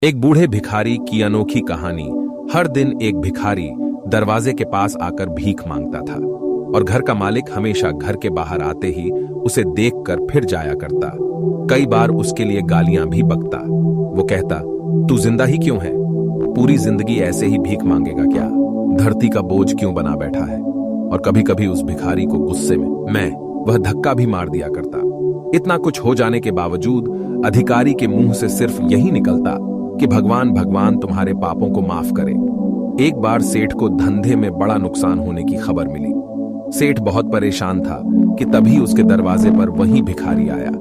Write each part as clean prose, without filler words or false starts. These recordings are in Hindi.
एक बूढ़े भिखारी की अनोखी कहानी। हर दिन एक भिखारी दरवाजे के पास आकर भीख मांगता था और घर का मालिक हमेशा घर के बाहर आते ही उसे देखकर फिर जाया करता। कई बार उसके लिए गालियां भी बकता। वो कहता, तू जिंदा ही क्यों है? पूरी जिंदगी ऐसे ही भीख मांगेगा क्या? धरती का बोझ क्यों बना बैठा है? और कभी कभी उस भिखारी को गुस्से में वह धक्का भी मार दिया करता। इतना कुछ हो जाने के बावजूद अधिकारी के मुंह से सिर्फ यही निकलता कि भगवान भगवान तुम्हारे पापों को माफ करे। एक बार सेठ को धंधे में बड़ा नुकसान होने की खबर मिली। सेठ बहुत परेशान था कि तभी उसके दरवाजे पर वही भिखारी आया।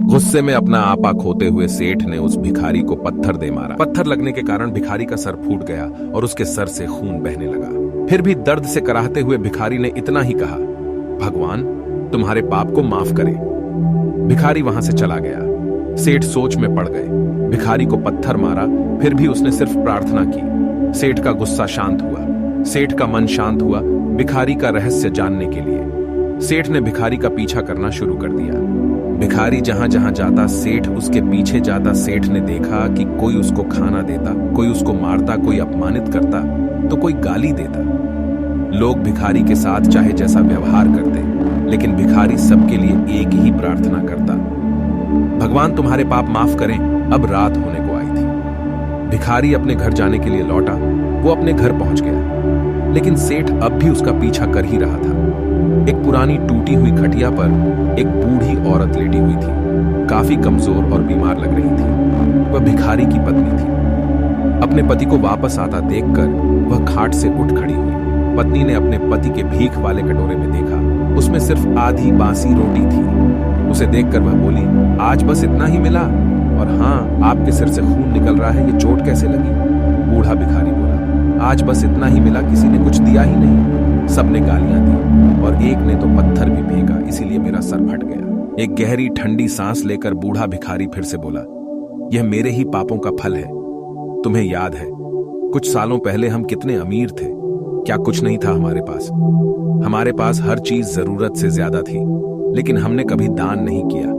गुस्से में अपना आपा खोते हुए सेठ ने उस भिखारी को पत्थर दे मारा। पत्थर लगने के कारण भिखारी का सर फूट गया और उसके सर से खून बहने लगा। फिर भी दर्द से कराहते हुए भिखारी ने इतना ही कहा, भगवान तुम्हारे पाप को माफ करे। भिखारी वहां से चला गया। सेठ सोच में पड़ गए। भिखारी को पत्थर मारा, फिर भी उसने सिर्फ प्रार्थना की। सेठ का गुस्सा शांत हुआ। सेठ का मन शांत हुआ भिखारी का रहस्य जानने के लिए। सेठ ने भिखारी का पीछा करना शुरू कर दिया। भिखारी जहां जहां जाता सेठ उसके पीछे जाता। सेठ ने देखा कि कोई उसको खाना देता, कोई उसको मारता, कोई अपमानित करता तो कोई गाली देता। लोग भिखारी के साथ चाहे जैसा व्यवहार करते, लेकिन भिखारी सबके लिए एक ही प्रार्थना करता, भगवान तुम्हारे पाप माफ करें। अब रात होने को आई थी। भिखारी अपने घर जाने के लिए लौटा। वो अपने घर पहुंच गया, लेकिन सेठ अब भी उसका पीछा कर ही रहा था। एक पुरानी टूटी हुई खटिया पर एक बूढ़ी औरत लेटी हुई थी। काफी कमजोर और बीमार लग रही थी। वह भिखारी की पत्नी थी। अपने पति को वापस आता देखकर वह खाट से उठ खड़ी हुई। पत्नी ने अपने पति के भीख वाले कटोरे में देखा, उसमें सिर्फ आधी बासी रोटी थी। उसे देखकर वह बोली, आज बस इतना ही मिला? और हाँ, आपके सिर से खून निकल रहा है, ये चोट कैसे लगी? बूढ़ा भिखारी बोला, आज बस इतना ही मिला, किसी ने कुछ दिया ही नहीं। सबने गालियां दी और एक ने तो पत्थर भी फेंका, इसीलिए मेरा सर फट गया। एक गहरी ठंडी सांस लेकर बूढ़ा भिखारी फिर से बोला, यह मेरे ही पापों का फल है। तुम्हें याद है कुछ सालों पहले हम कितने अमीर थे? क्या कुछ नहीं था हमारे पास? हमारे पास हर चीज जरूरत से ज्यादा थी, लेकिन हमने कभी दान नहीं किया।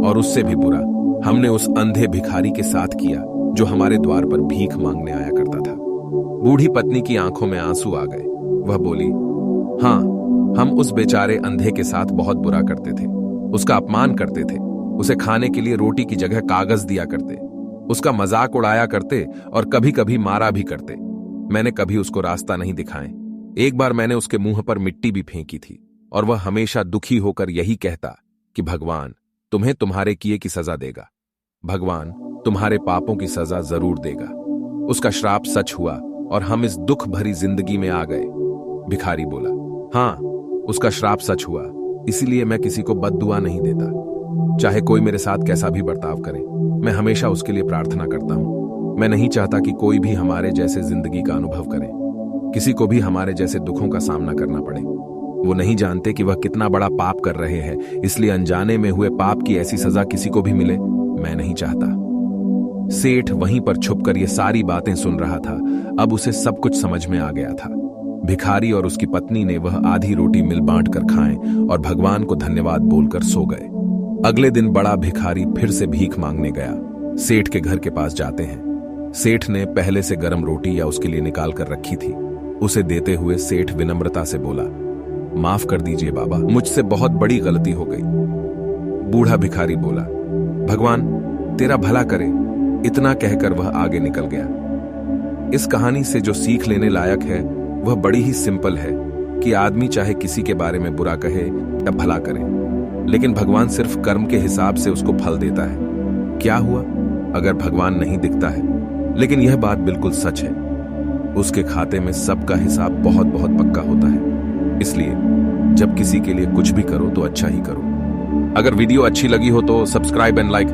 और उससे भी बुरा हमने उस अंधे भिखारी के साथ किया जो हमारे द्वार पर भीख मांगने आया करता था। बूढ़ी पत्नी की आंखों में आंसू आ गए। वह बोली, हाँ, हम उस बेचारे अंधे के साथ बहुत बुरा करते थे। उसका अपमान करते थे। उसे खाने के लिए रोटी की जगह कागज दिया करते। उसका मजाक उड़ाया करते और कभी कभी मारा भी करते। मैंने कभी उसको रास्ता नहीं दिखाए। एक बार मैंने उसके मुंह पर मिट्टी भी फेंकी थी और वह हमेशा दुखी होकर यही कहता कि भगवान तुम्हें तुम्हारे किए की सजा देगा। भगवान तुम्हारे पापों की सजा जरूर देगा। उसका श्राप सच हुआ और हम इस दुख भरी जिंदगी में आ गए। भिखारी बोला, हाँ, उसका श्राप सच हुआ, इसीलिए मैं किसी को बद्दुआ नहीं देता। चाहे कोई मेरे साथ कैसा भी बर्ताव करे, मैं हमेशा उसके लिए प्रार्थना करता हूं। मैं नहीं चाहता कि कोई भी हमारे जैसे जिंदगी का अनुभव करे, किसी को भी हमारे जैसे दुखों का सामना करना पड़े। वो नहीं जानते कि वह कितना बड़ा पाप कर रहे हैं, इसलिए अनजाने में हुए पाप की ऐसी सजा किसी को भी मिले, मैं नहीं चाहता। सेठ वहीं पर छुपकर ये सारी बातें सुन रहा था। अब उसे सब कुछ समझ में आ गया था। भिखारी और उसकी पत्नी ने वह आधी रोटी मिल बांट कर खाएं और भगवान को धन्यवाद बोलकर सो गए। अगले दिन बड़ा भिखारी फिर से भीख मांगने गया। सेठ के घर के पास जाते हैं। सेठ ने पहले से गर्म रोटी या उसके लिए निकाल कर रखी थी। उसे देते हुए सेठ विनम्रता से बोला, माफ कर दीजिए बाबा, मुझसे बहुत बड़ी गलती हो गई। बूढ़ा भिखारी बोला, भगवान तेरा भला करे। इतना कहकर वह आगे निकल गया। इस कहानी से जो सीख लेने लायक है वह बड़ी ही सिंपल है कि आदमी चाहे किसी के बारे में बुरा कहे या भला करे, लेकिन भगवान सिर्फ कर्म के हिसाब से उसको फल देता है। क्या हुआ अगर भगवान नहीं दिखता है? लेकिन यह बात बिल्कुल सच है, उसके खाते में सबका हिसाब बहुत बहुत पक्का होता है। इसलिए जब किसी के लिए कुछ भी करो तो अच्छा ही करो। अगर वीडियो अच्छी लगी हो तो सब्सक्राइब एंड लाइक